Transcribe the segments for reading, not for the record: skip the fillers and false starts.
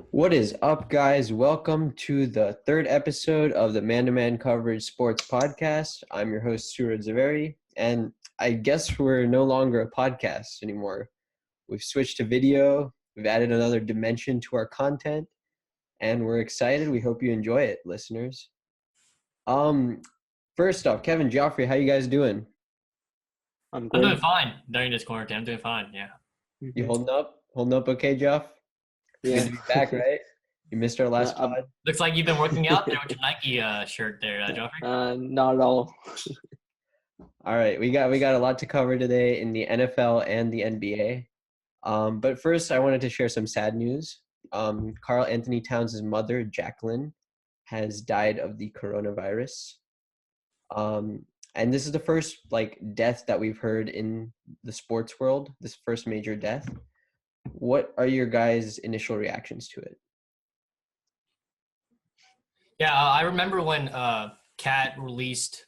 What is up, guys? Welcome to the third episode of the Man-to-Man Coverage Sports Podcast. I'm your host, Suraj Zaveri, and I guess we're no longer a podcast anymore. We've switched to video, we've added another dimension to our content, and we're excited. We hope you enjoy it, listeners. Um, First off, Kevin, Geoffrey, how you guys doing? I'm I'm doing good. fine during this quarantine. I'm doing fine. Yeah. You holding up? Holding up okay, Jeff? Good Yeah. to be back, right? You missed our last Yeah, pod. Looks like you've been working out there with your Nike shirt there, Geoffrey. Not at all. All right, we got a lot to cover today in the NFL and the NBA. But first, I wanted to share some sad news. Carl Anthony Towns' mother, Jacqueline, has died of the coronavirus. And this is the first death that we've heard in the sports world. This first major death. What are your guys' initial reactions to it? Yeah, I remember when Kat released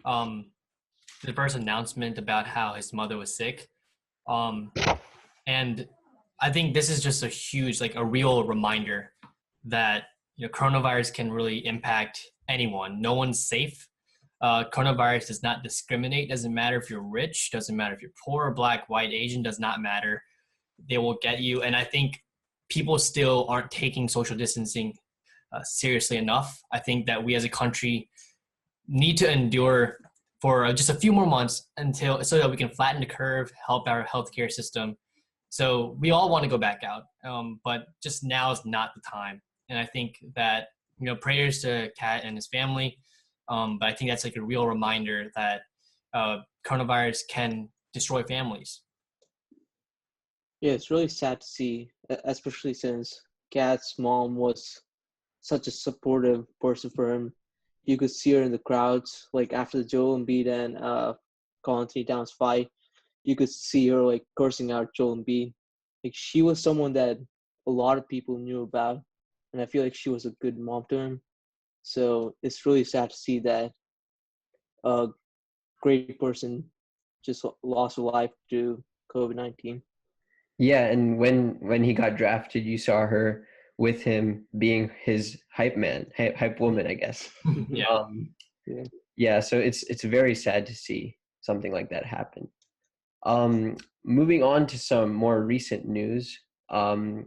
the first announcement about how his mother was sick. And I think this is just a huge, a real reminder that coronavirus can really impact anyone. No one's safe. Coronavirus does not discriminate. Doesn't matter if you're rich. Doesn't matter if you're poor, black, white, Asian. Does not matter. They will get you. And I think people still aren't taking social distancing seriously enough. I think that we as a country need to endure for just a few more months so that we can flatten the curve, help our healthcare system. So we all want to go back out, but just now is not the time. And I think that, prayers to Kat and his family. But I think that's a real reminder that coronavirus can destroy families. Yeah, it's really sad to see, especially since Kat's mom was such a supportive person for him. You could see her in the crowds, after the Joel Embiid and Carl Anthony Towns fight. You could see her cursing out Joel Embiid. She was someone that a lot of people knew about, and I feel like she was a good mom to him. So it's really sad to see that a great person just lost her life to COVID-19. Yeah, and when he got drafted, you saw her with him being his hype man, hype woman, I guess. Yeah. Yeah. So it's very sad to see something like that happen. Moving on to some more recent news. In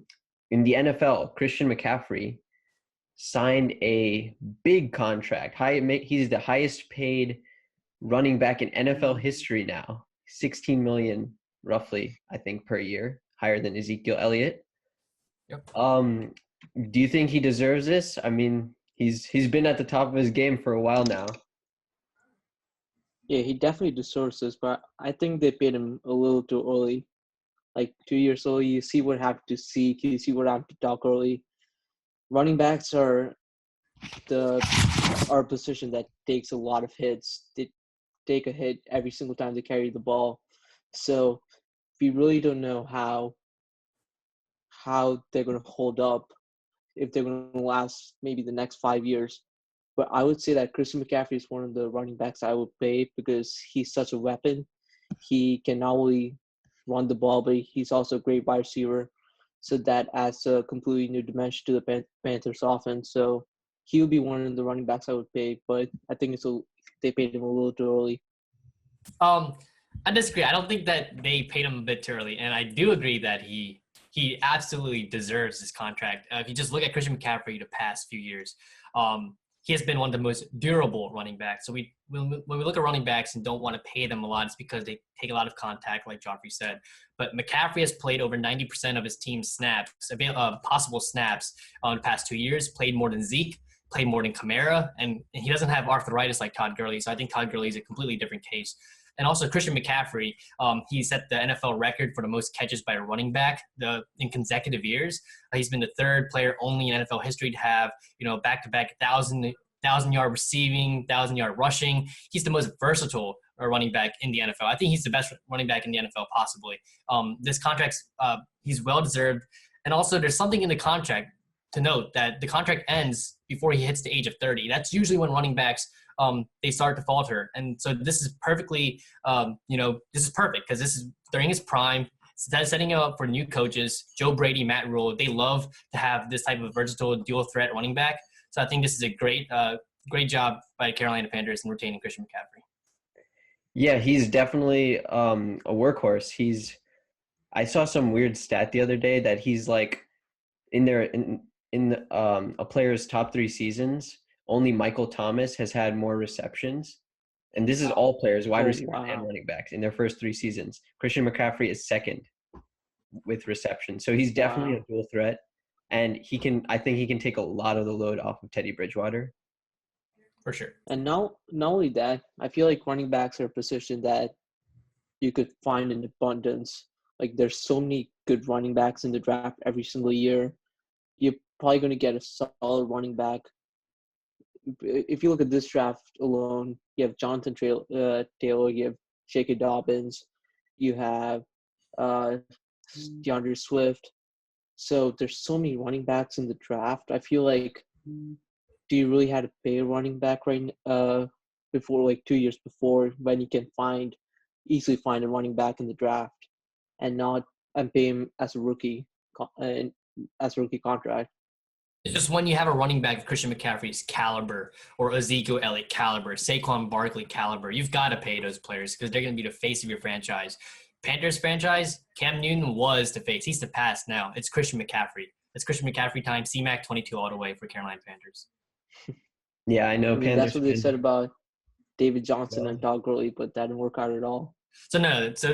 the NFL, Christian McCaffrey signed a big contract. He's the highest paid running back in NFL history now. 16 million roughly, I think, per year, higher than Ezekiel Elliott. Yep. Do you think he deserves this? I mean, he's been at the top of his game for a while now. Yeah, he definitely deserves this, but I think they paid him a little too early. 2 years old, you see what happened to Zeke, you see what happened to Doc early. Running backs are a position that takes a lot of hits. They take a hit every single time they carry the ball. So we really don't know how they're going to hold up, if they're going to last maybe the next 5 years. But I would say that Christian McCaffrey is one of the running backs I would pay because he's such a weapon. He can not only run the ball, but he's also a great wide receiver. So that adds a completely new dimension to the Panthers offense. So he would be one of the running backs I would pay, but I think they paid him a little too early. I disagree. I don't think that they paid him a bit too early, and I do agree that he absolutely deserves this contract. If you just look at Christian McCaffrey the past few years, he has been one of the most durable running backs. So when we look at running backs and don't want to pay them a lot, it's because they take a lot of contact, like Geoffrey said. But McCaffrey has played over 90% of his team's snaps, possible snaps, in the past 2 years. Played more than Zeke, played more than Kamara, and he doesn't have arthritis like Todd Gurley. So I think Todd Gurley is a completely different case. And also Christian McCaffrey, he set the NFL record for the most catches by a running back in consecutive years. He's been the third player only in NFL history to have, back-to-back 1,000-yard receiving, 1,000-yard rushing. He's the most versatile running back in the NFL. I think he's the best running back in the NFL, possibly. This contract's he's well-deserved. And also there's something in the contract to note that the contract ends before he hits the age of 30. That's usually when running backs they start to falter. And so this is perfectly, this is perfect because this is during his prime. setting him up for new coaches, Joe Brady, Matt Rule. They love to have this type of versatile dual threat running back. So I think this is a great job by Carolina Panthers in retaining Christian McCaffrey. Yeah, he's definitely a workhorse. I saw some weird stat the other day that he's like in a player's top 3 seasons, only Michael Thomas has had more receptions. And this is all players, wide receivers and running backs in their first 3 seasons. Christian McCaffrey is second with reception. So he's definitely a dual threat. And I think he can take a lot of the load off of Teddy Bridgewater. For sure. And not only that, I feel like running backs are a position that you could find in abundance. Like there's so many good running backs in the draft every single year. You're probably going to get a solid running back. If you look at this draft alone, you have Jonathan Taylor, you have J.K. Dobbins, you have DeAndre Swift. So there's so many running backs in the draft. I feel like, do you really have to pay a running back before, like 2 years before, when you can easily find a running back in the draft and pay him as a rookie contract? It's just when you have a running back of Christian McCaffrey's caliber or Ezekiel Elliott caliber, Saquon Barkley caliber, you've got to pay those players because they're going to be the face of your franchise. Panthers franchise, Cam Newton was the face. He's the past now. It's Christian McCaffrey. It's Christian McCaffrey time. CMAC 22 all the way for Carolina Panthers. Yeah, I know. That's what they said about David Johnson and Todd Gurley, but that didn't work out at all. So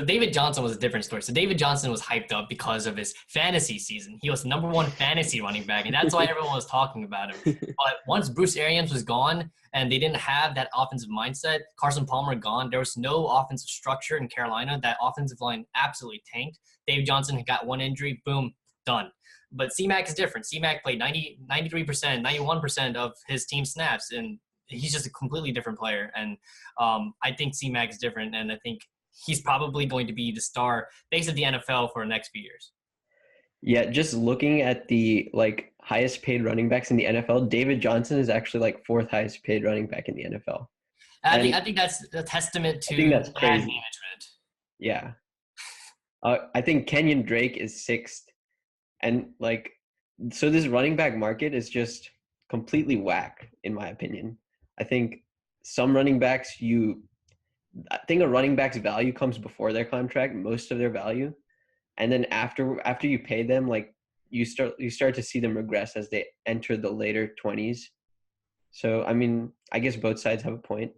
David Johnson was a different story. So David Johnson was hyped up because of his fantasy season. He was the number 1 fantasy running back, and that's why everyone was talking about him. But once Bruce Arians was gone and they didn't have that offensive mindset, Carson Palmer gone, there was no offensive structure in Carolina. That offensive line absolutely tanked. David Johnson got 1 injury, boom, done. But CMAC is different. CMAC played 93%, 91% of his team snaps, and he's just a completely different player. And I think CMAC is different, and I think he's probably going to be the star face of the NFL for the next few years. Yeah, just looking at the highest paid running backs in the NFL, David Johnson is actually 4th highest paid running back in the NFL. I think that's a testament to that's crazy. management. Yeah. I think Kenyon Drake is 6th. And so this running back market is just completely whack, in my opinion. I think some running backs I think a running back's value comes before their contract, most of their value. And then after you pay them, you start to see them regress as they enter the later 20s. So, I mean, I guess both sides have a point.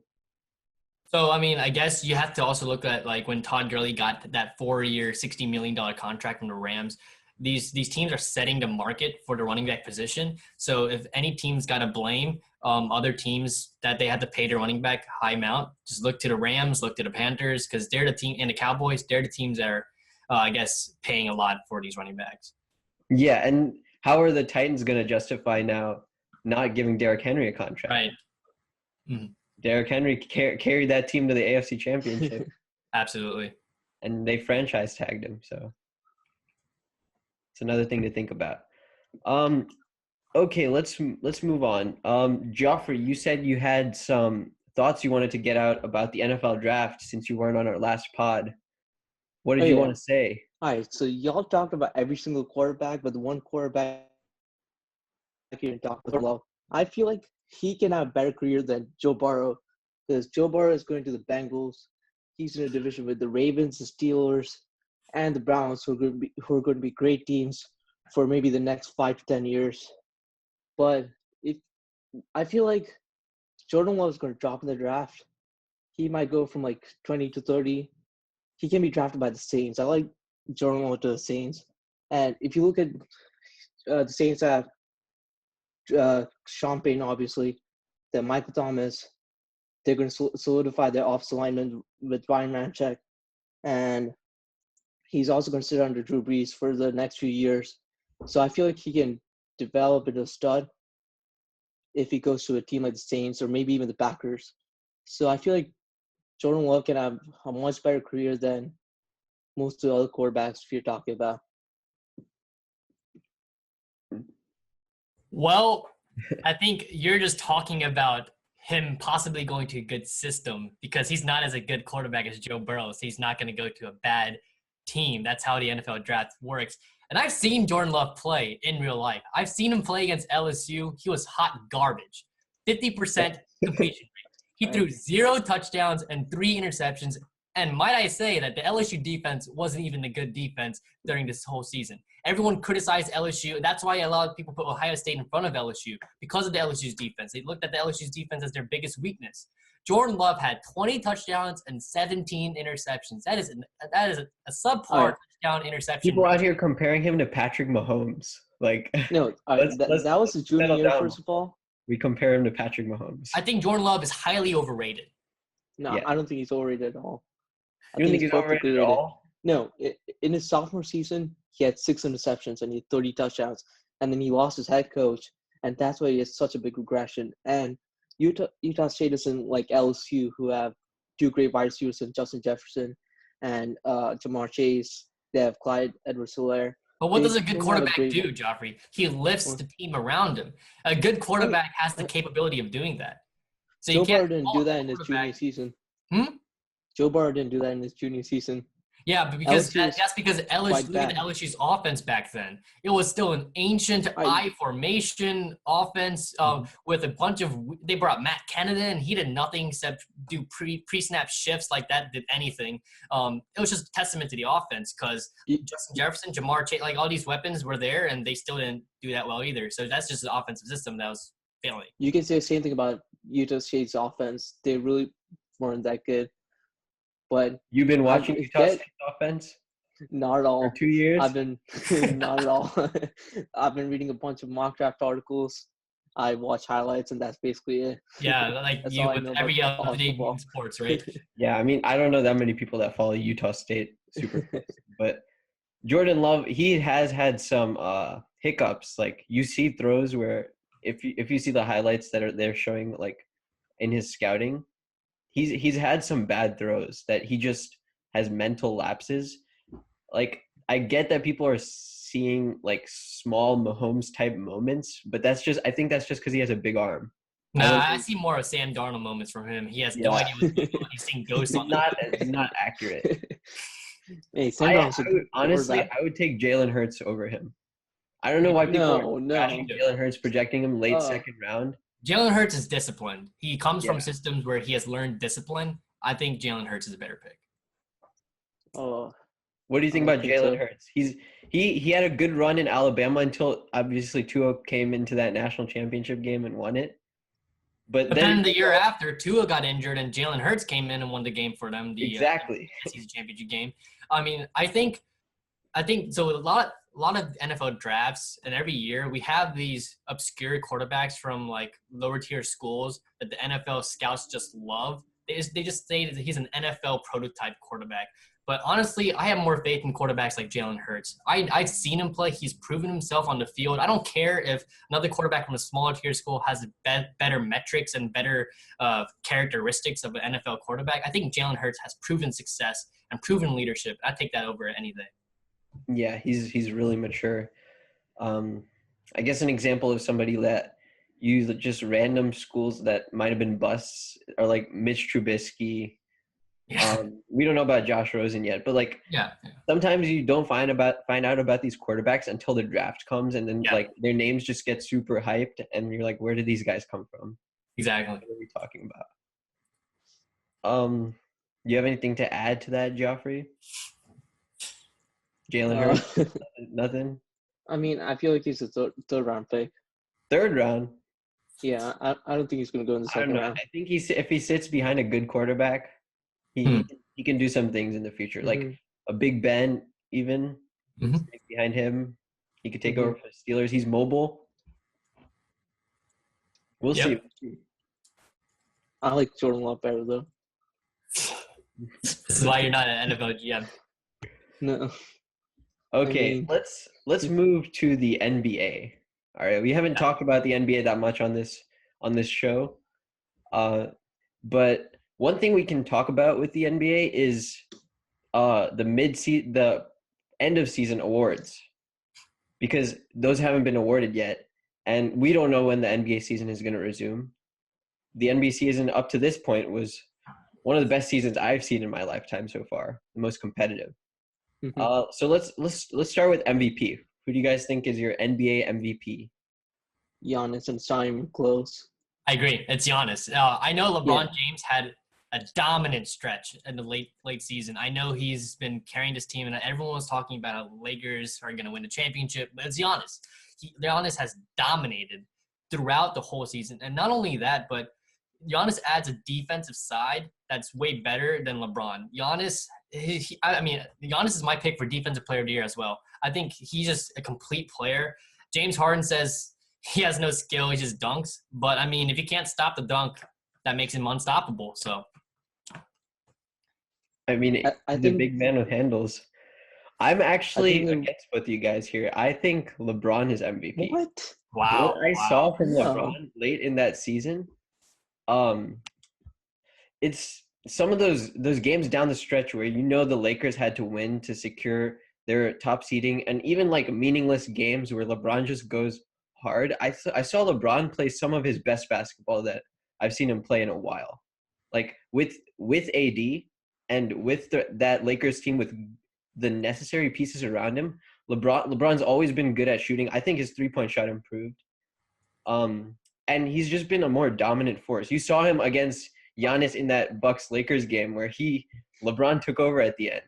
So, I mean, I guess you have to also look at when Todd Gurley got that 4-year, $60 million contract from the Rams. These teams are setting the market for the running back position. So if any team's got to blame other teams that they had to pay their running back high amount, just look to the Rams, look to the Panthers, because they're the team, and the Cowboys, they're the teams that are, I guess, paying a lot for these running backs. Yeah, and how are the Titans going to justify now not giving Derrick Henry a contract? Right. Mm-hmm. Derrick Henry carried that team to the AFC Championship. Absolutely. And they franchise tagged him, so it's another thing to think about. Okay, let's move on. Geoffrey, you said you had some thoughts you wanted to get out about the NFL draft since you weren't on our last pod. What did you want to say? All right, so y'all talked about every single quarterback, but the one quarterback you didn't talk about. I feel like he can have a better career than Joe Burrow, because Joe Burrow is going to the Bengals. He's in a division with the Ravens, the Steelers, and the Browns, who are going to be great teams for maybe the next 5 to 10 years. But I feel like Jordan Love is going to drop in the draft. He might go from 20 to 30. He can be drafted by the Saints. I like Jordan Love to the Saints. And if you look at the Saints have Sean Payton, obviously, then Michael Thomas, they're going to solidify their offensive lineman with Ryan Ramczyk. And he's also going to sit under Drew Brees for the next few years. So I feel like he can develop into a stud if he goes to a team like the Saints or maybe even the Packers. So I feel like Jordan Love can have a much better career than most of the other quarterbacks if you're talking about. Well, I think you're just talking about him possibly going to a good system because he's not as a good quarterback as Joe Burrow. So he's not going to go to a bad team. That's how the NFL draft works. And I've seen Jordan Love play in real life. I've seen him play against LSU. He was hot garbage. 50% completion rate. He threw 0 touchdowns and 3 interceptions. And might I say that the LSU defense wasn't even a good defense during this whole season. Everyone criticized LSU. That's why a lot of people put Ohio State in front of LSU because of the LSU's defense. They looked at the LSU's defense as their biggest weakness. Jordan Love had 20 touchdowns and 17 interceptions. That is a subpar touchdown interception. People out here comparing him to Patrick Mahomes. Like, No, that was his junior year, first of all. We compare him to Patrick Mahomes. I think Jordan Love is highly overrated. No, I don't think he's overrated at all. You don't think he's overrated at all? No, in his sophomore season, he had 6 interceptions and he had 30 touchdowns. And then he lost his head coach, and that's why he has such a big regression. And Utah State isn't like LSU, who have 2 great wide receivers in Justin Jefferson and Jamar Chase. They have Clyde Edwards-Helaire. But what does a good quarterback do, Geoffrey? He lifts the team around him. A good quarterback has the capability of doing that. So Joe Burrow didn't do that in his junior season. Joe Burrow didn't do that in his junior season. Yeah, but because that's because LSU, look at LSU's offense back then. It was still an ancient I formation offense with a bunch of – they brought Matt Canada, and he did nothing except do pre-snap shifts like that, did anything. It was just a testament to the offense because Justin Jefferson, Jamar Chase, like all these weapons were there, and they still didn't do that well either. So that's just an offensive system that was failing. You can say the same thing about Utah State's offense. They really weren't that good. But you've been watching Utah State offense? Not at all. For 2 years? I've been not at all. I've been reading a bunch of mock draft articles. I watch highlights, and that's basically it. Yeah, like you with every other day in sports, right? Yeah, I mean, I don't know that many people that follow Utah State super close, but Jordan Love, he has had some hiccups. Like you see throws where if you see the highlights that they're showing like in his scouting. He's had some bad throws that he just has mental lapses. Like I get that people are seeing like small Mahomes type moments, but I think that's just because he has a big arm. I see more of Sam Darnold moments from him. He has no idea what's going on. He's seeing ghosts on It's not accurate. Hey, honestly, I would take Jalen Hurts over him. I don't know why people are bashing Jalen Hurts, projecting him late second round. Jalen Hurts is disciplined. He comes from systems where he has learned discipline. I think Jalen Hurts is a better pick. Oh, what do you think about Jalen Hurts? He had a good run in Alabama until obviously Tua came into that national championship game and won it. But then the year after, Tua got injured and Jalen Hurts came in and won the game for them. Exactly. Season championship game. I mean, I think so. A lot of NFL drafts, and every year we have these obscure quarterbacks from like lower tier schools that the NFL scouts just love. They just say that he's an NFL prototype quarterback. But honestly, I have more faith in quarterbacks like Jalen Hurts. I've seen him play. He's proven himself on the field. I don't care if another quarterback from a smaller tier school has better metrics and better characteristics of an NFL quarterback. I think Jalen Hurts has proven success and proven leadership. I take that over any day. Yeah, he's really mature. I guess an example of somebody that used just random schools that might have been busts are like Mitch Trubisky. Yeah. We don't know about Josh Rosen yet, but like sometimes you don't find out about these quarterbacks until the draft comes, and then like their names just get super hyped, and you're like, where did these guys come from? Exactly. What are we talking about? Do you have anything to add to that, Geoffrey? Jalen Hurts? Nothing? I mean, I feel like he's a third round pick. Third round? Yeah, I don't think he's going to go in the second round. I think if he sits behind a good quarterback, he can do some things in the future. Like a Big Ben, even behind him, he could take over for the Steelers. He's mobile. We'll see. I like Jordan Love better, though. This is why you're not an NFL GM. No. Okay, let's move to the NBA. All right, we haven't talked about the NBA that much on this show, but one thing we can talk about with the NBA is the end of season awards, because those haven't been awarded yet, and we don't know when the NBA season is going to resume. The NBA season up to this point was one of the best seasons I've seen in my lifetime so far, the most competitive. Mhm. So let's start with MVP. Who do you guys think is your NBA MVP? Giannis and Simon close. I agree. It's Giannis. I know Yeah. LeBron James had a dominant stretch in the late season. I know he's been carrying this team, and everyone was talking about how the Lakers are going to win the championship. But it's Giannis. Giannis has dominated throughout the whole season, and not only that, but Giannis adds a defensive side that's way better than LeBron. Giannis is my pick for Defensive Player of the Year as well. I think he's just a complete player. James Harden says he has no skill. He just dunks. But, I mean, if you can't stop the dunk, that makes him unstoppable. So, I mean, I the think big man with handles. I'm actually think against both you guys here. I think LeBron is MVP. what? What wow. I saw from No. LeBron late in that season, um, it's some of those games down the stretch where the Lakers had to win to secure their top seeding, and even like meaningless games where LeBron just goes hard. I saw LeBron play some of his best basketball that I've seen him play in a while. Like with AD and with that Lakers team with the necessary pieces around him, LeBron's always been good at shooting. I think his 3-point shot improved. And he's just been a more dominant force. You saw him against Giannis in that Bucks Lakers game where LeBron took over at the end.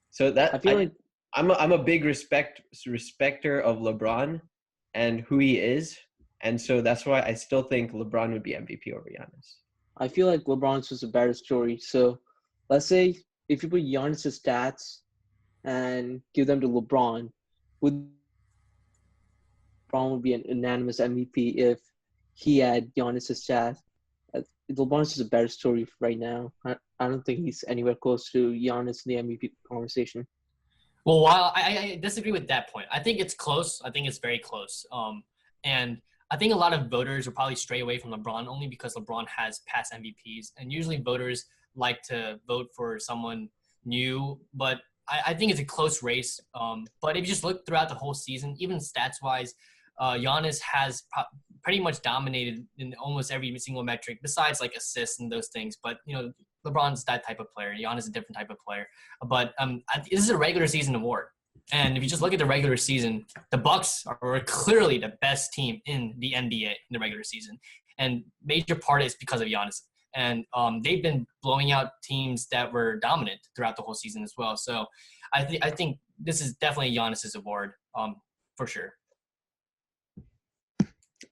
So I feel like I'm a big respecter of LeBron and who he is, and so that's why I still think LeBron would be MVP over Giannis. I feel like LeBron's was a better story. So let's say if you put Giannis' stats and give them to LeBron, would LeBron would be an unanimous MVP if he had Giannis' stats. LeBron's just a better story right now. I don't think he's anywhere close to Giannis in the MVP conversation. Well, while I disagree with that point, I think it's close. I think it's very close. And I think a lot of voters will probably stray away from LeBron only because LeBron has past MVPs, and usually voters like to vote for someone new. But I think it's a close race. But if you just look throughout the whole season, even stats-wise, Giannis has pretty much dominated in almost every single metric, besides like assists and those things. But LeBron's that type of player. Giannis is a different type of player. But this is a regular season award. And if you just look at the regular season, the Bucks are clearly the best team in the NBA in the regular season. And major part is because of Giannis. And they've been blowing out teams that were dominant throughout the whole season as well. So I think this is definitely Giannis's award for sure.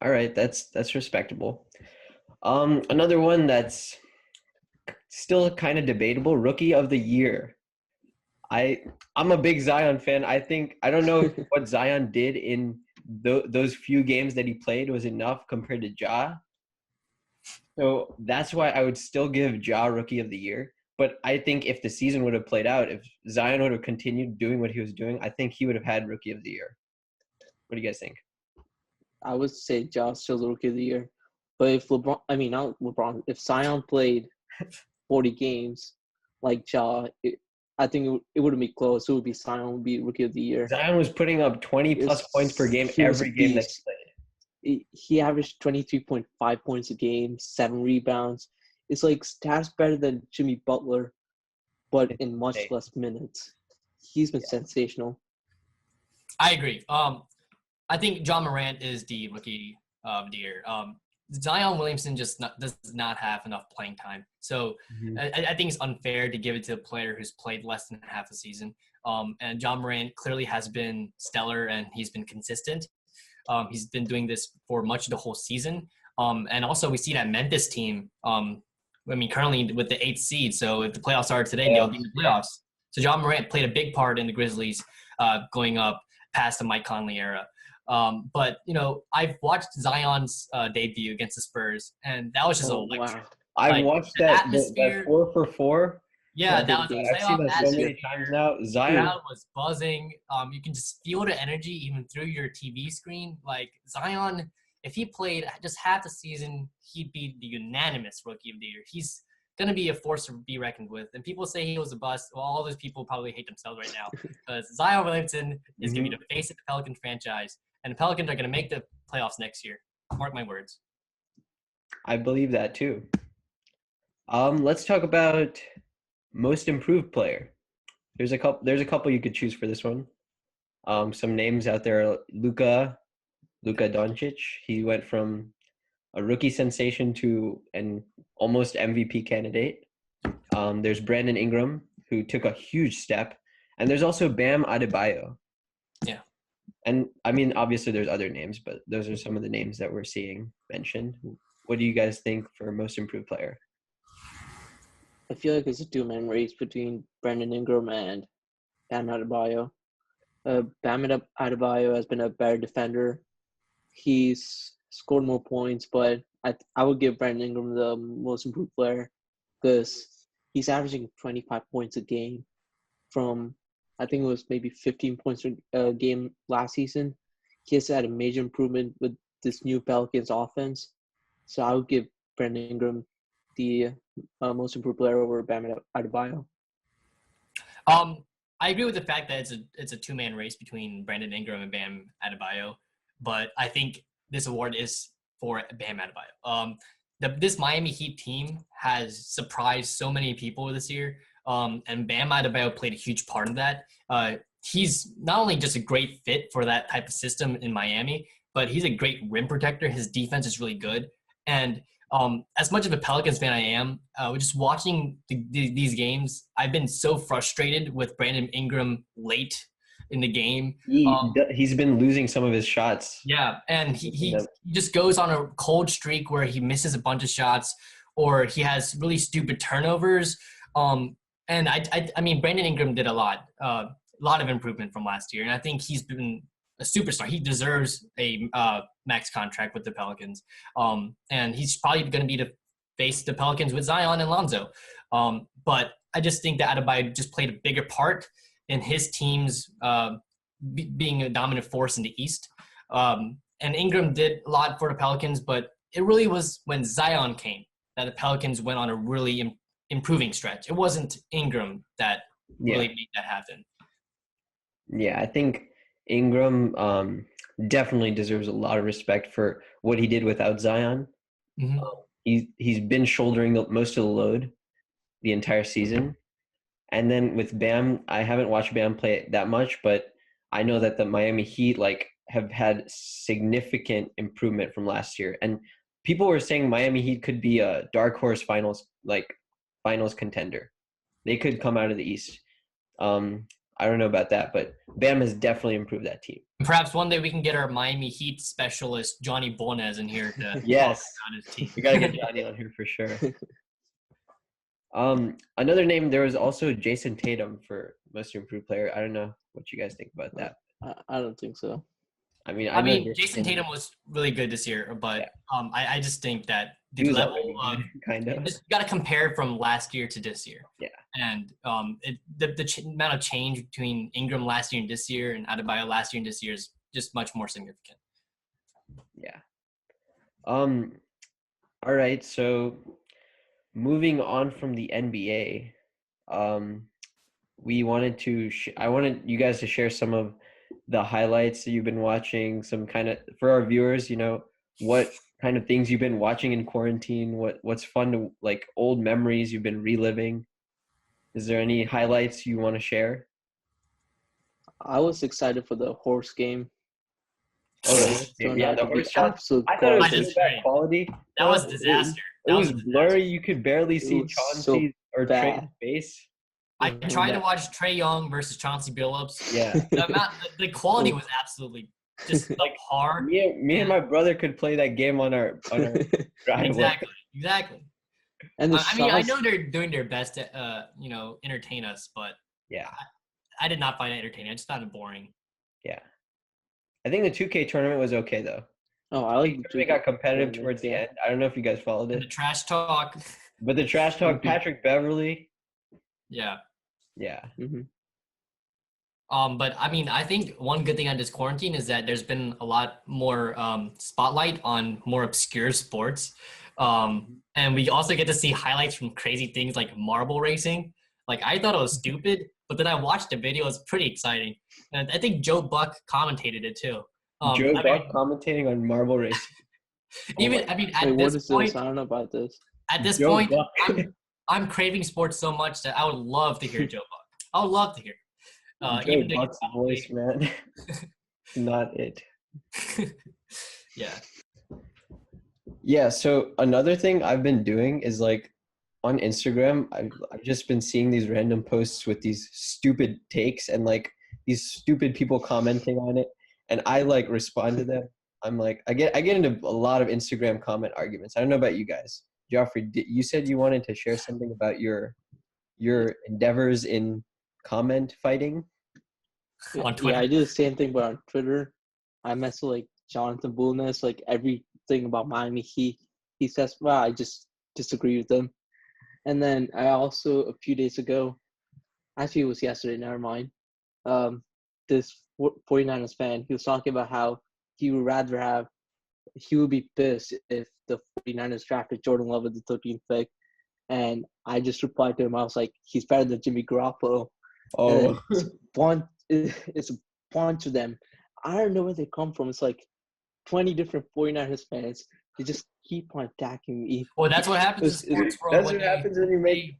All right, that's respectable. Another one that's still kind of debatable, Rookie of the Year. I'm a big Zion fan. I don't know if what Zion did in those few games that he played was enough compared to Ja. So that's why I would still give Ja Rookie of the Year. But I think if the season would have played out, if Zion would have continued doing what he was doing, I think he would have had Rookie of the Year. What do you guys think? I would say Josh still the Rookie of the Year. But if if Zion played 40 games like Ja, I think it wouldn't be close. It would be Zion would be Rookie of the Year. Zion was putting up 20-plus points per game He was a every game that beast. he played. He averaged 23.5 points a game, 7 rebounds. It's like stats better than Jimmy Butler, but in much less minutes. He's been sensational. I agree. I think John Morant is the Rookie of the Year. Zion Williamson does not have enough playing time. So I think it's unfair to give it to a player who's played less than half a season. And John Morant clearly has been stellar and he's been consistent. He's been doing this for much of the whole season. And also we see that Memphis team, currently with the 8th seed. So if the playoffs started today, they'll be in the playoffs. So John Morant played a big part in the Grizzlies going up past the Mike Conley era. But I've watched Zion's debut against the Spurs, and that was just electric. Wow. I've watched that 4-for-4. Yeah, that was I've seen that so many times now. Zion was buzzing. You can just feel the energy even through your TV screen. Like Zion, if he played just half the season, he'd be the unanimous Rookie of the Year. He's gonna be a force to be reckoned with. And people say he was a bust. Well, all those people probably hate themselves right now because Zion Williamson is gonna be the face of the Pelican franchise. And the Pelicans are going to make the playoffs next year. Mark my words. I believe that too. Let's talk about most improved player. There's a couple you could choose for this one. Some names out there: Luka Doncic. He went from a rookie sensation to an almost MVP candidate. There's Brandon Ingram, who took a huge step, and there's also Bam Adebayo. Yeah. And I mean, obviously, there's other names, but those are some of the names that we're seeing mentioned. What do you guys think for most improved player? I feel like it's a two-man race between Brandon Ingram and Bam Adebayo. Bam Adebayo has been a better defender. He's scored more points, but I would give Brandon Ingram the most improved player because he's averaging 25 points a game from, I think it was maybe 15 points a game last season. He has had a major improvement with this new Pelicans offense. So I would give Brandon Ingram the most improved player over Bam Adebayo. I agree with the fact that it's a two-man race between Brandon Ingram and Bam Adebayo, but I think this award is for Bam Adebayo. This Miami Heat team has surprised so many people this year, and Bam Adebayo played a huge part of that. He's not only just a great fit for that type of system in Miami, but he's a great rim protector. His defense is really good. And as much of a Pelicans fan I am, just watching these games, I've been so frustrated with Brandon Ingram late in the game. He's been losing some of his shots. Yeah, and he just goes on a cold streak where he misses a bunch of shots, or he has really stupid turnovers. And I mean, Brandon Ingram did a lot of improvement from last year, and I think he's been a superstar. He deserves a max contract with the Pelicans, and he's probably going to be to face the Pelicans with Zion and Lonzo. But I just think that Adebayo just played a bigger part in his team's being a dominant force in the East. And Ingram did a lot for the Pelicans, but it really was when Zion came that the Pelicans went on a really improving stretch. It wasn't Ingram that really made that happen. Yeah, I think Ingram definitely deserves a lot of respect for what he did without Zion. Mm-hmm. He's been shouldering most of the load the entire season. And then with Bam, I haven't watched Bam play that much, but I know that the Miami Heat have had significant improvement from last year. And people were saying Miami Heat could be a dark horse finals contender. They could come out of the East. I don't know about that, but Bam has definitely improved that team. Perhaps one day we can get our Miami Heat specialist, Johnny Bonez, in here to yes, talk about his team. We got to get Johnny on here for sure. Another name, there was also Jason Tatum for most improved player. I don't know what you guys think about that. I don't think so. I mean, Jason Tatum was really good this year, but I just think that the level of kind of just got to compare from last year to this year. Yeah, and the amount of change between Ingram last year and this year, and Adebayo last year and this year is just much more significant. Yeah. All right. So moving on from the NBA, we wanted I wanted you guys to share some of the highlights that you've been watching, some kind of, for our viewers, what kind of things you've been watching in quarantine, what's fun to, old memories you've been reliving. Is there any highlights you want to share? I was excited for the horse game. Yeah, the horse shot. I thought it was bad quality. That was a disaster. It was blurry. You could barely see Chauncey or Trey's face. I tried to watch Trae Young versus Chauncey Billups. Yeah. The quality was absolutely just hard. Me and my brother could play that game on our driveway. Exactly. And I know they're doing their best to entertain us, but yeah, I did not find it entertaining. I just found it boring. Yeah. I think the 2K tournament was okay though. Oh, I like it. Got competitive towards the end. I don't know if you guys followed it. And the trash talk. But the trash talk, Patrick Beverly. Yeah. Yeah. Mm-hmm. But I think one good thing on this quarantine is that there's been a lot more spotlight on more obscure sports. And we also get to see highlights from crazy things like marble racing. I thought it was stupid, but then I watched the video. It was pretty exciting. And I think Joe Buck commentated it too. Joe Buck commentating on marble racing. At this point, I don't know about this. At this point, I'm craving sports so much that I would love to hear Joe Buck. I would love to hear. Joe Even though Buck's voice, man. Not it. Yeah. Yeah, so another thing I've been doing is like on Instagram, I've just been seeing these random posts with these stupid takes and like these stupid people commenting on it, and I like respond to them. I'm like, I get into a lot of Instagram comment arguments. I don't know about you guys. Geoffrey, you said you wanted to share something about your endeavors in comment fighting. On Twitter. Yeah, I do the same thing, but on Twitter, I mess with like Jonathan Bulnes, like everything about Miami. He says, "Well, I just disagree with him." And then I also a few days ago, actually it was yesterday. Never mind. This 49ers fan, he was talking about how he would rather have, he would be pissed if the 49ers drafted Jordan Love at the 13th pick. And I just replied to him. I was like, he's better than Jimmy Garoppolo. Oh, It's a bunch of them. I don't know where they come from. It's like 20 different 49ers fans. They just keep on attacking me. Well, that's what happens in sports world. that's what happens when you make.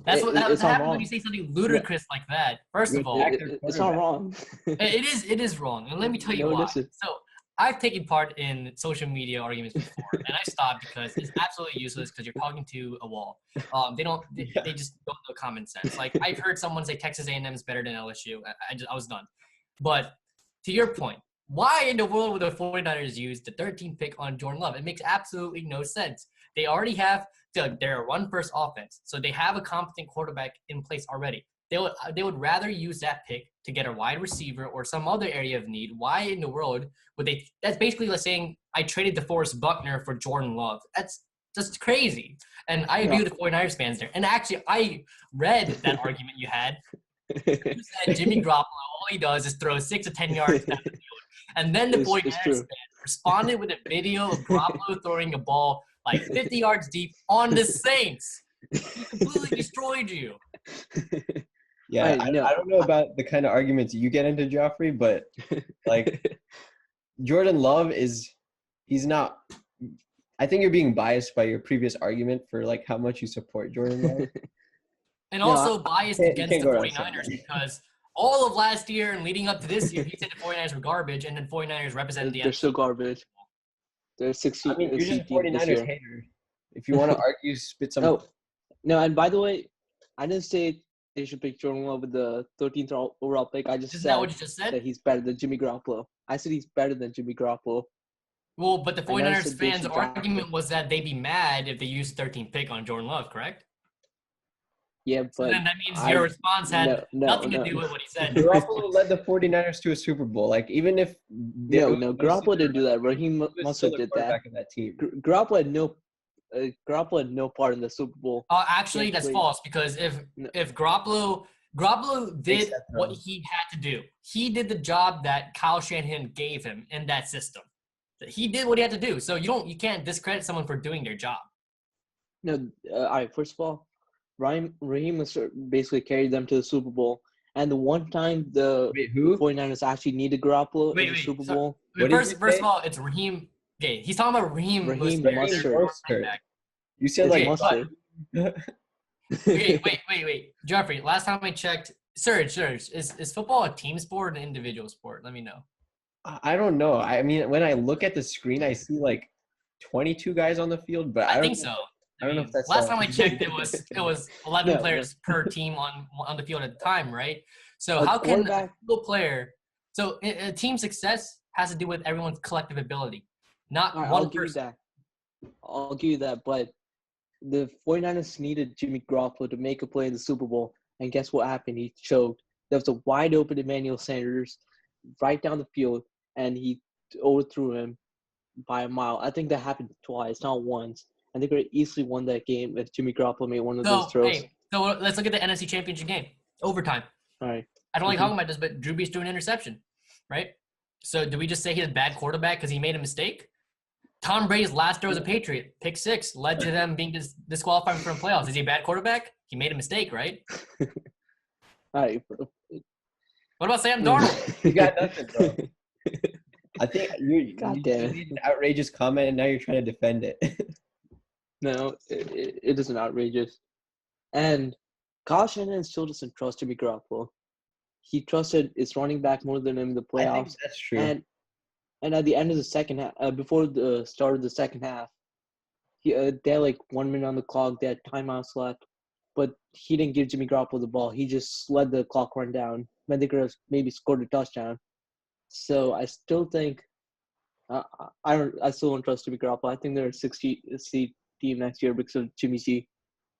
That's what It's not happens wrong. when you say something ludicrous like that. First of all, It's not wrong. it is wrong, and let me tell you No, why. listen. So I've taken part in social media arguments before, and I stopped because it's absolutely useless because you're talking to a wall. They just don't know common sense. Like I've heard someone say Texas A&M is better than LSU. I was done. But to your point, why in the world would the 49ers use the 13th pick on Jordan Love? It makes absolutely no sense. They already have their run-first offense, so they have a competent quarterback in place already. They would rather use that pick to get a wide receiver or some other area of need. Why in the world would they? That's basically like saying I traded DeForest Buckner for Jordan Love. That's just crazy. And I agree with the 49ers fans there. And actually, I read that argument you had. You said Jimmy Garoppolo, all he does is throw 6 to 10 yards down the field. And then the 49ers fans responded with a video of Garoppolo throwing a ball like 50 yards deep on the Saints. He completely destroyed you. Yeah, I don't know about the kind of arguments you get into, Geoffrey, but like Jordan Love he's not. I think you're being biased by your previous argument for like how much you support Jordan Love. And also biased against the 49ers because all of last year and leading up to this year, he said the 49ers were garbage, and then 49ers represented the They're NFC. still garbage. They're 16. I mean, you're just a 49ers hater. If you want to argue, spit some. No, and by the way, I didn't say they should pick Jordan Love with the 13th overall pick. I just Isn't said that what you just said? that he's better than Jimmy Garoppolo. I said he's better than Jimmy Garoppolo. Well, but the I never 49ers said they fans' should draft argument him. was that they'd be mad if they used 13th pick on Jordan Love, correct? Yeah, So but then that means your response had nothing to do with what he said. Garoppolo led the 49ers to a Super Bowl. Like even if Garoppolo didn't do that. Raheem Mostert did that. In that team. Garoppolo had no part in the Super Bowl. Actually, that's false because if Garoppolo did what he had to do, he did the job that Kyle Shanahan gave him in that system. He did what he had to do. So you can't discredit someone for doing their job. No, all right. First of all, Raheem Mostert basically carried them to the Super Bowl. And the one time the 49ers actually needed Garoppolo in the Super Bowl. First of all, it's Raheem. Okay, he's talking about Raheem Mostert. You said like Mustard. Wait. Geoffrey, last time I checked, Suraj, is football a team sport or an individual sport? Let me know. I don't know. I mean, when I look at the screen, I see like 22 guys on the field, but I think so. I don't know if that's last time I checked. It was 11 players per team on the field at the time, right? So how can a single player? So a team success has to do with everyone's collective ability, not one person. I'll give you that, but the 49ers needed Jimmy Garoppolo to make a play in the Super Bowl, and guess what happened? He choked. There was a wide open Emmanuel Sanders right down the field, and he overthrew him by a mile. I think that happened twice, not once. And they could have easily won that game if Jimmy Garoppolo made one of those throws. So let's look at the NFC Championship game. Overtime. All right. I don't like talking about this, but Drew Brees threw an interception, right? So do we just say he's a bad quarterback because he made a mistake? Tom Brady's last throw as a Patriot, pick 6, led to them being disqualified from the playoffs. Is he a bad quarterback? He made a mistake, right? All right. What about Sam Darnold? You got nothing, bro. I think you made an outrageous comment, and now you're trying to defend it. No, it isn't outrageous. And Kyle Shanahan still doesn't trust Jimmy Garoppolo. He trusted his running back more than him in the I think playoffs. that's true. And at the end of the second half, before the start of the second half, they had like 1 minute on the clock. They had timeouts left, but he didn't give Jimmy Garoppolo the ball. He just let the clock run down. When they could have maybe scored a touchdown. So I still think I still don't trust Jimmy Garoppolo. I think they're a 60 seed team next year because of Jimmy G.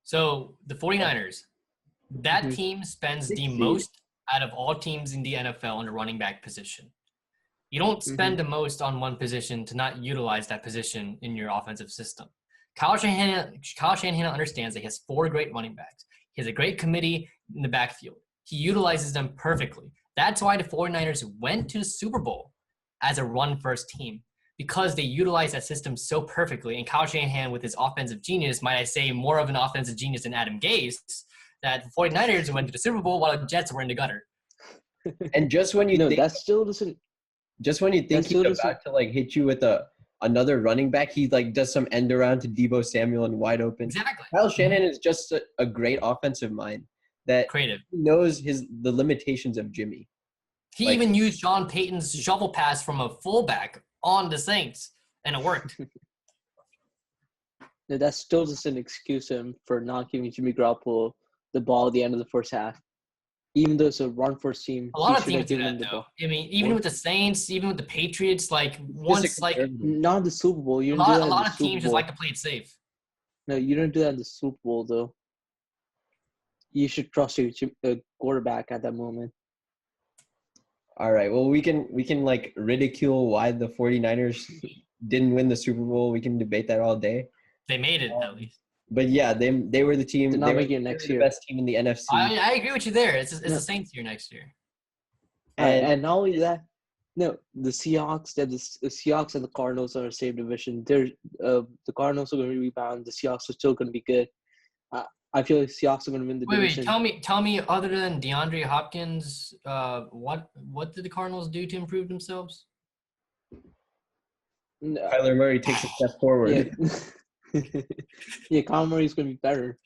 So the 49ers, that Mhm. team spends the 60. most out of all teams in the NFL on the running back position. You don't spend the most on one position to not utilize that position in your offensive system. Kyle Shanahan understands that he has 4 great running backs. He has a great committee in the backfield. He utilizes them perfectly. That's why the 49ers went to the Super Bowl as a run-first team, because they utilize that system so perfectly. And Kyle Shanahan, with his offensive genius, might I say more of an offensive genius than Adam Gase, that the 49ers went to the Super Bowl while the Jets were in the gutter. And just when you No, think that still doesn't. he's about to like hit you with another running back, he like does some end around to Deebo Samuel and wide open. Exactly. Kyle Shanahan is just a great offensive mind that Creative. he knows the limitations of Jimmy. He Like- even used Sean Payton's shovel pass from a fullback on the Saints, and it worked. No, that still doesn't excuse him for not giving Jimmy Garoppolo the ball at the end of the first half. Even though it's a run-first team, A lot he of should teams have do given him that, the though. ball. I mean, even with the Saints, even with the Patriots, like once, like a Not in the Super Bowl. You didn't do that in lot the of Super teams just Bowl. like to play it safe. No, you didn't do that in the Super Bowl, though. You should trust your quarterback at that moment. All right. Well, we can like ridicule why the 49ers didn't win the Super Bowl. We can debate that all day. They made it at least. But yeah, they were the team. Did not They were make it next the year. best team in the NFC. I agree with you there. It's No. the Saints year next year. And not only that, no, the Seahawks, the Seahawks and the Cardinals are in the same division. The Cardinals are going to rebound. The Seahawks are still going to be good. I feel like Seahawks are going to win the Wait, division. tell me. Other than DeAndre Hopkins, what did the Cardinals do to improve themselves? No, Kyler Murray takes a step forward. yeah, yeah, Kyler Murray is going to be better.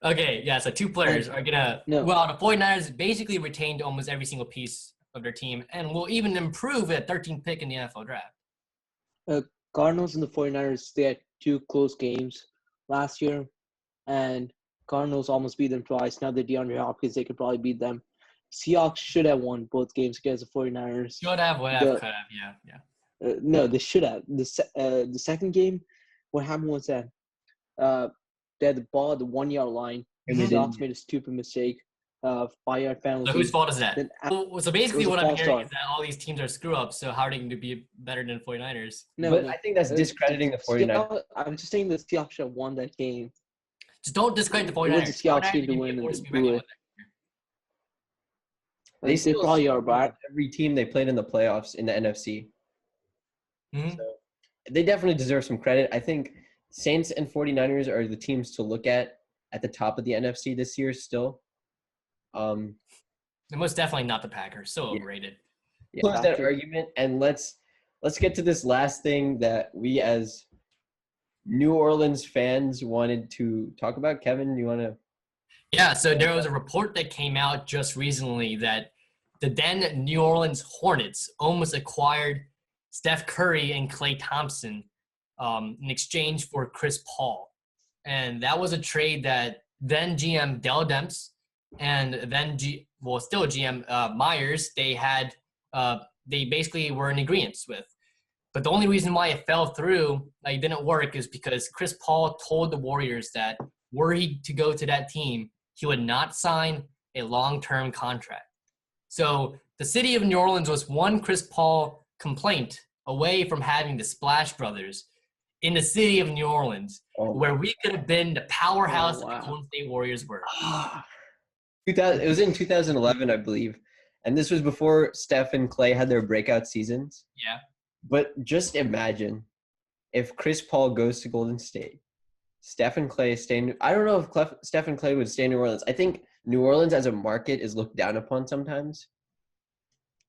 Okay, yeah. So 2 players are gonna. No. Well, the 49ers basically retained almost every single piece of their team, and will even improve at 13th pick in the NFL draft. Cardinals and the 49ers, they had 2 close games last year, and Cardinals almost beat them twice. Now that DeAndre Hopkins, they could probably beat them. Seahawks should have won both games against the 49ers. Should have, would have, could have. Yeah. No, they should have. The second game, what happened was that they had the ball at the 1 yard line. And The they didn't. Seahawks made a stupid mistake. 5-yard penalty. So whose fault is that? Then So basically, it was a what I'm false hearing start. is that all these teams are screw ups. So how are they going to be better than 49ers? But I think that's discrediting the 49ers. I'm just saying the Seahawks should have won that game. Just don't discredit the 49ers. It was the Seahawks 49ers team to need win be a and force to be blew reckoned it. with. They still probably are, struggled but with every team they played in the playoffs in the NFC. Mhm. So they definitely deserve some credit. I think Saints and 49ers are the teams to look at the top of the NFC this year still. And most definitely not the Packers. So Yeah. overrated. Close that Packers. argument, and let's get to this last thing that we as New Orleans fans wanted to talk about. Kevin, you want to? Yeah, so there was a report that came out just recently that the then New Orleans Hornets almost acquired Steph Curry and Klay Thompson in exchange for Chris Paul. And that was a trade that then GM Dell Demps and then still GM Myers, they basically were in agreement with. But the only reason why it fell through, it didn't work, is because Chris Paul told the Warriors that were he to go to that team, he would not sign a long-term contract. So the city of New Orleans was one Chris Paul complaint away from having the Splash Brothers in the city of New Orleans, where we could have been the powerhouse that the Golden State Warriors were. It was in 2011, I believe, and this was before Steph and Klay had their breakout seasons. Yeah. But just imagine if Chris Paul goes to Golden State, Steph and Klay stay. I don't know if Steph and Klay would stay in New Orleans. I think New Orleans as a market is looked down upon sometimes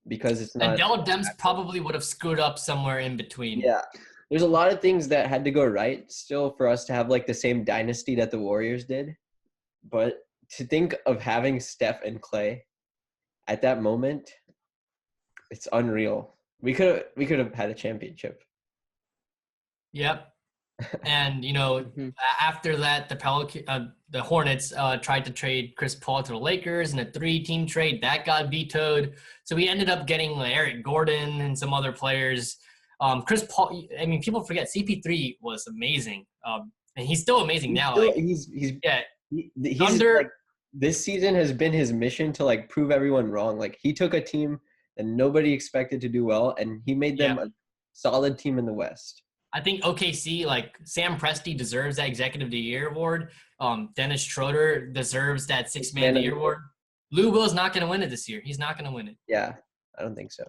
because it's not. And Dell Demps probably would have screwed up somewhere in between. Yeah, there's a lot of things that had to go right still for us to have like the same dynasty that the Warriors did. But to think of having Steph and Clay at that moment, it's unreal. We could have had a championship. Yep. And after that, the Hornets tried to trade Chris Paul to the Lakers in a 3-team trade that got vetoed. So we ended up getting Eric Gordon and some other players. Chris Paul. I mean, people forget CP3 was amazing, and he's still amazing now. He's under. Like, this season has been his mission to like prove everyone wrong. Like he took a team that nobody expected to do well, and he made them a solid team in the West. I think OKC, like Sam Presti deserves that Executive of the Year award. Dennis Schroeder deserves that Sixth Man of the Year award. Lou Will's not going to win it this year. He's not going to win it. Yeah, I don't think so.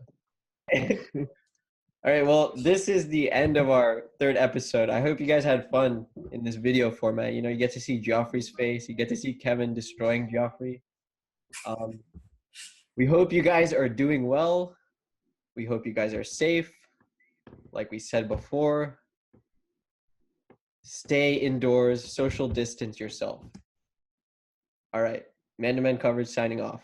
All right, well, this is the end of our 3rd episode. I hope you guys had fun in this video format. You get to see Geoffrey's face. You get to see Kevin destroying Geoffrey. We hope you guys are doing well. We hope you guys are safe. Like we said before, stay indoors, social distance yourself. All right, Man-to-Man Coverage signing off.